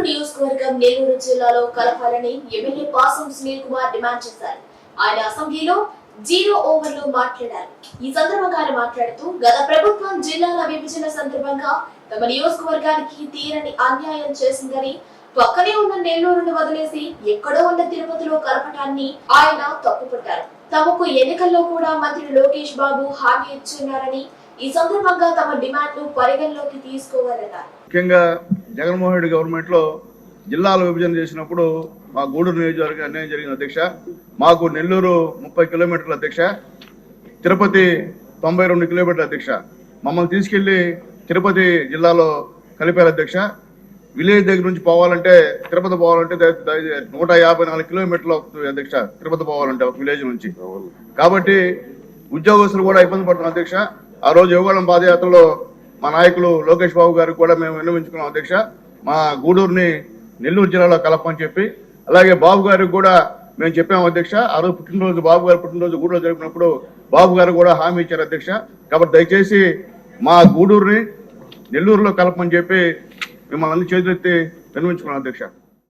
నియోజకవర్గం నెల్లూరు జిల్లాలో కలపాలని ఎమ్మెల్యే పాసం సునీల్ కుమార్ డిమాండ్ చేశారు. ఆయన అసెంబ్లీలో 0 ఓవర్లో మాట్లాడారు. ఈ సందర్భంగా ఆయన మాట్లాడుతూ గత ప్రభుత్వం జిల్లాల విభజన సందర్భంగా తమ నియోజకవర్గానికి తీరని అన్యాయం చేసిందని, పక్కనే ఉన్న నెల్లూరును వదిలేసి ఎక్కడో ఉన్న తిరుపతిలో కలపటాన్ని ఆయన తప్పుపట్టారు. తమకు ఎన్నికల్లో కూడా మంత్రి లోకేష్ బాబు హామీ ఇచ్చున్నారని, ఈ సందర్భంగా తమ డిమాండ్ను పరిగణలోకి తీసుకోవాలన్నారు. ముఖ్యంగా జగన్మోహన్ రెడ్డి గవర్నమెంట్ లో జిల్లాల విభజన చేసినప్పుడు మా గూడూరు నియోజకవర్గం అన్యాయం జరిగింది అధ్యక్ష. మాకు నెల్లూరు 30 కిలోమీటర్ల అధ్యక్ష, తిరుపతి 92 కిలోమీటర్ల అధ్యక్ష. మమ్మల్ని తీసుకెళ్లి తిరుపతి జిల్లాలో కలిపారు అధ్యక్ష. విలేజ్ దగ్గర నుంచి పోవాలంటే, తిరుపతి పోవాలంటే 154 కిలోమీటర్లు అవుతుంది అధ్యక్ష, తిరుపతి పోవాలంటే ఒక విలేజ్ నుంచి. కాబట్టి ఉద్యోగస్తులు కూడా ఇబ్బంది పడుతున్నారు అధ్యక్ష. ఆ రోజు యువగళం పాదయాత్రలో మా నాయకులు లోకేష్ బాబు గారికి కూడా మేము విన్నవించుకున్నాం అధ్యక్ష, మా గూడూరుని నెల్లూరు జిల్లాలో కలపని చెప్పి. అలాగే బాబు గారికి కూడా మేము చెప్పాము అధ్యక్ష. ఆ రోజు పుట్టినరోజు, బాబు గారు పుట్టినరోజు గూడూరులో జరిపినప్పుడు బాబు గారు కూడా హామీ ఇచ్చారు అధ్యక్ష. కాబట్టి దయచేసి మా గూడూరుని నెల్లూరులో కలపని చెప్పి మిమ్మల్ని అన్ని చేతులెత్తి విన్నవించుకున్నాం అధ్యక్ష.